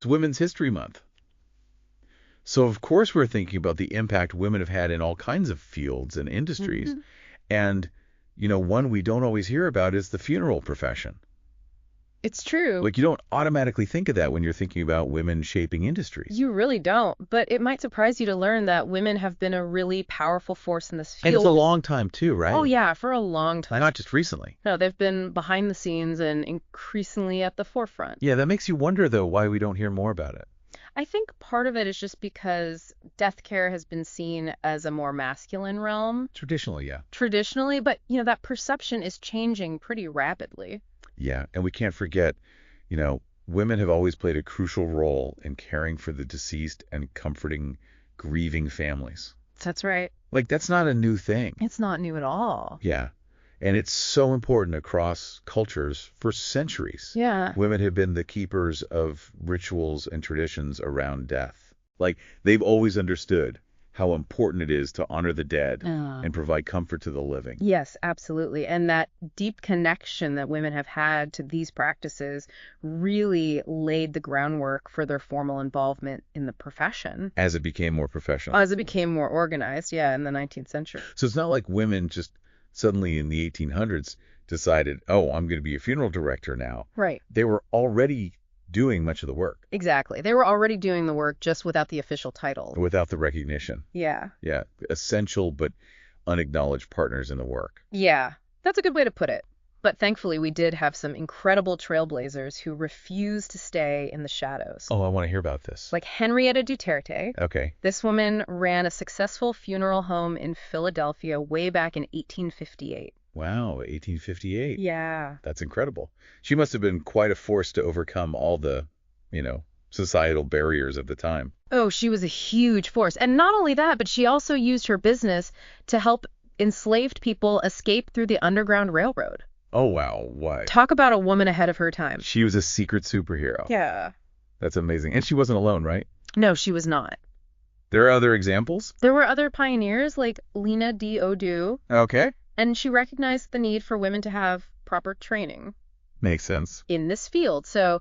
Women's History Month. So, of course, we're thinking about the impact women have had in all kinds of fields and industries. Mhm. And, one we don't always hear about is the funeral profession. It's true. Like, you don't automatically think of that when you're thinking about women shaping industries. You really don't, but it might surprise you to learn that women have been a really powerful force in this And it's field. a long time, too, right? Oh, yeah, for a long time. Not just recently. No, they've been behind the scenes and increasingly at the forefront. Yeah, that makes you wonder, though, why we don't hear more about it. I think part of it is just because death care has been seen as a more masculine realm Traditionally, yeah. traditionally, but, that perception is changing pretty rapidly. Yeah, and we can't forget, women have always played a crucial role in caring for the deceased and comforting grieving families. That's right. Like, that's not a new thing. It's not new at all. Yeah. And it's so important across cultures for centuries. Yeah. Women have been the keepers of rituals and traditions around death. Like, they've always understood how important it is to honor the dead and provide comfort to the living. Yes, absolutely. And that deep connection that women have had to these practices really laid the groundwork for their formal involvement in the profession. As it became more professional. As it became more organized, in the 19th century. So it's not like women just suddenly in the 1800s decided, oh, I'm going to be a funeral director now. Right. They were already doing much of the work. Exactly. They were already doing the work just without the official title. Without the recognition. Yeah. Yeah. Essential but unacknowledged partners in the work. Yeah. That's a good way to put it. But thankfully, we did have some incredible trailblazers who refused to stay in the shadows. Oh, I want to hear about this. Like Henrietta Duterte. Okay. This woman ran a successful funeral home in Philadelphia way back in 1858. Wow, 1858. Yeah. That's incredible. She must have been quite a force to overcome all the, societal barriers of the time. Oh, she was a huge force. And not only that, but she also used her business to help enslaved people escape through the Underground Railroad. Oh, wow. Why? Talk about a woman ahead of her time. She was a secret superhero. Yeah. That's amazing. And she wasn't alone, right? No, she was not. There are other examples? There were other pioneers like Lena D. Odu. Okay. And she recognized the need for women to have proper training. Makes sense. In this field. So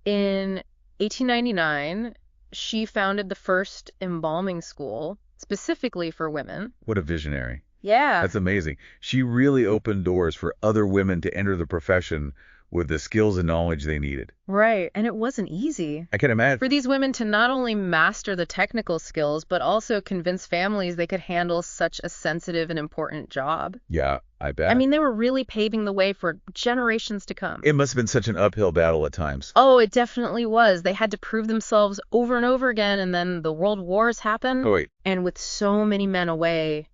in 1899, she founded the first embalming school specifically for women. What a visionary. Yeah. That's amazing. She really opened doors for other women to enter the profession with the skills and knowledge they needed. Right. And it wasn't easy. I can imagine. For these women to not only master the technical skills, but also convince families they could handle such a sensitive and important job. Yeah, I bet. I mean, they were really paving the way for generations to come. It must have been such an uphill battle at times. Oh, it definitely was. They had to prove themselves over and over again, and then the world wars happened. Oh, wait. And with so many men away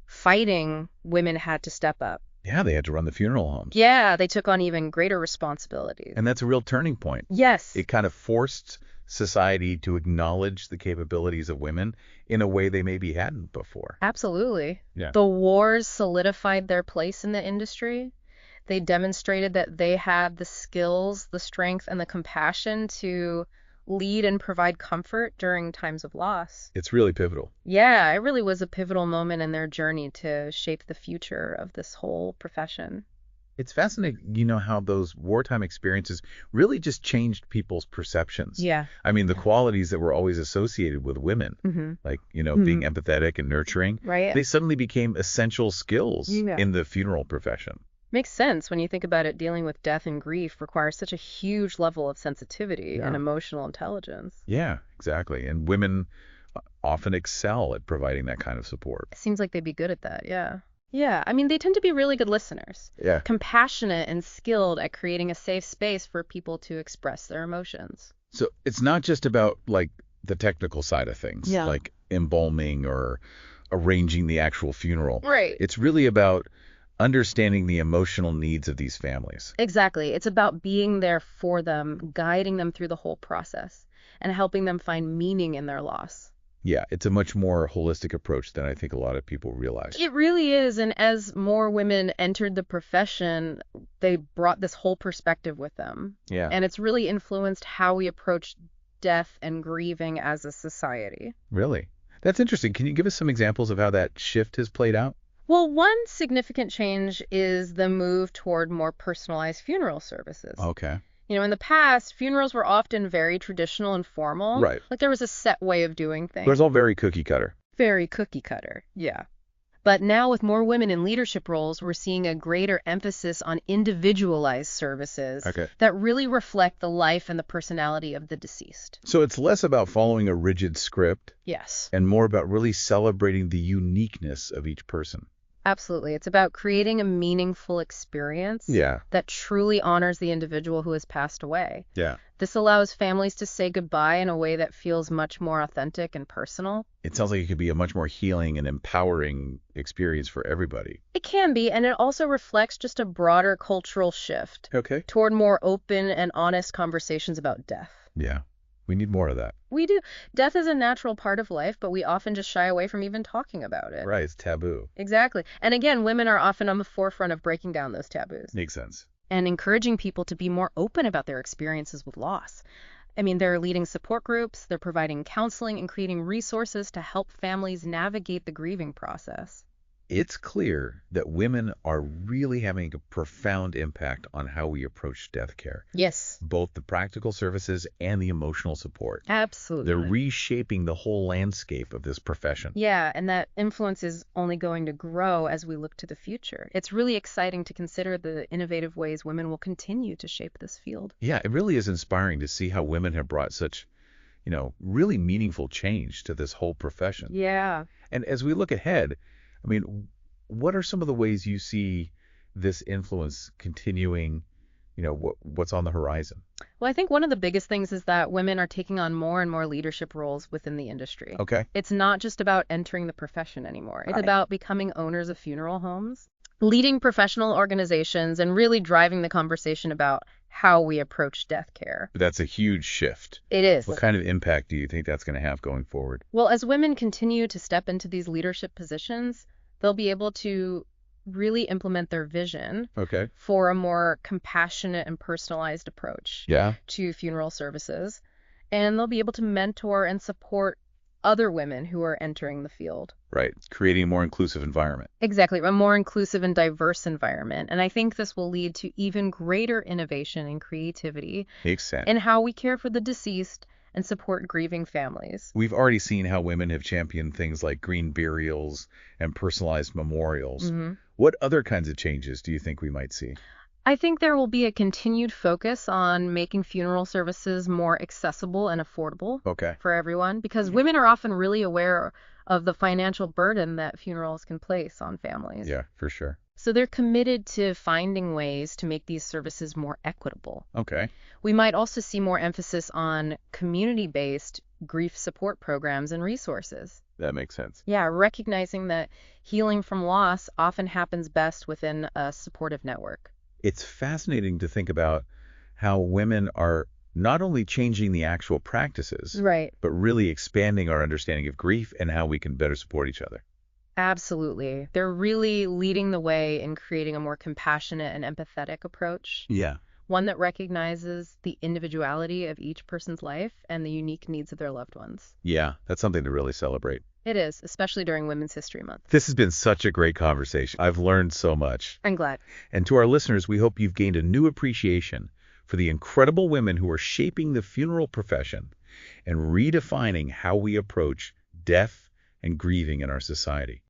fighting, women had to step up. Yeah, they had to run the funeral homes. Yeah, they took on even greater responsibilities. And that's a real turning point. Yes. It kind of forced society to acknowledge the capabilities of women in a way they maybe hadn't before. Absolutely. Yeah. The wars solidified their place in the industry. They demonstrated that they had the skills, the strength, and the compassion to lead and provide comfort during times of loss. It's really pivotal. Yeah, it really was a pivotal moment in their journey to shape the future of this whole profession. It's fascinating, how those wartime experiences really just changed people's perceptions. Yeah. I mean, the qualities that were always associated with women, like, being empathetic and nurturing, Right. they suddenly became essential skills Yeah. in the funeral profession. Makes sense when you think about it. Dealing with death and grief requires such a huge level of sensitivity and emotional intelligence. Yeah, exactly. And women often excel at providing that kind of support. It seems like they'd be good at that, yeah. Yeah, I mean, they tend to be really good listeners. Yeah. Compassionate and skilled at creating a safe space for people to express their emotions. So it's not just about, like, the technical side of things, Yeah. like embalming or arranging the actual funeral. Right. It's really about understanding the emotional needs of these families. Exactly. It's about being there for them, guiding them through the whole process, and helping them find meaning in their loss. Yeah, it's a much more holistic approach than I think a lot of people realize. It really is. And as more women entered the profession, they brought this whole perspective with them. Yeah. And it's really influenced how we approach death and grieving as a society. Really? That's interesting. Can you give us some examples of how that shift has played out? Well, one significant change is the move toward more personalized funeral services. Okay. In the past, funerals were often very traditional and formal. Right. Like there was a set way of doing It was things. all very cookie cutter. Very cookie cutter, yeah. But now with more women in leadership roles, we're seeing a greater emphasis on individualized services Okay. that really reflect the life and the personality of the deceased. So it's less about following a rigid script Yes, and more about really celebrating the uniqueness of each person. absolutely. It's about creating a meaningful experience Yeah. that truly honors the individual who has passed away. Yeah. This allows families to say goodbye in a way that feels much more authentic and personal. It sounds like it could be a much more healing and empowering experience for everybody. It can be, and it also reflects just a broader cultural shift Okay. toward more open and honest conversations about death. Yeah. We need more of that. We do. Death is a natural part of life, but we often just shy away from even talking about it. Right. It's taboo. Exactly. And again, women are often on the forefront of breaking down those taboos Makes sense. and encouraging people to be more open about their experiences with loss. I mean, they're leading support groups, they're providing counseling and creating resources to help families navigate the grieving process. It's clear that women are really having a profound impact on how we approach death care, Yes, both the practical services and the emotional support. absolutely. They're reshaping the whole landscape of this profession. Yeah, and that influence is only going to grow as we look to the future. It's really exciting to consider the innovative ways women will continue to shape this field. Yeah, it really is inspiring to see how women have brought such, really meaningful change to this whole profession. Yeah. And as we look ahead, I mean, what are some of the ways you see this influence continuing, what's on the horizon? Well, I think one of the biggest things is that women are taking on more and more leadership roles within the industry. Okay. It's not just about entering the profession anymore. It's Right. about becoming owners of funeral homes, leading professional organizations, and really driving the conversation about how we approach death care. That's a huge shift. It is. What kind of impact do you think that's going to have going forward? Well, as women continue to step into these leadership positions, they'll be able to really implement their vision Okay. for a more compassionate and personalized approach Yeah. to funeral services. And they'll be able to mentor and support other women who are entering the field. Right. Creating a more inclusive environment. Exactly, a more inclusive and diverse environment. And I think this will lead to even greater innovation and creativity Makes sense. in how we care for the deceased and support grieving families. We've already seen how women have championed things like green burials and personalized memorials. What other kinds of changes do you think we might see? I think there will be a continued focus on making funeral services more accessible and affordable Okay. for everyone because women are often really aware of the financial burden that funerals can place on families. Yeah, for sure. So they're committed to finding ways to make these services more equitable. Okay. We might also see more emphasis on community-based grief support programs and resources. That makes sense. Yeah, recognizing that healing from loss often happens best within a supportive network. It's fascinating to think about how women are not only changing the actual practices, Right. but really expanding our understanding of grief and how we can better support each other. Absolutely. They're really leading the way in creating a more compassionate and empathetic approach, Yeah. one that recognizes the individuality of each person's life and the unique needs of their loved ones. Yeah, that's something to really celebrate. It is, especially during Women's History Month. This has been such a great conversation. I've learned so much. I'm glad. And to our listeners, we hope you've gained a new appreciation for the incredible women who are shaping the funeral profession and redefining how we approach death and grieving in our society.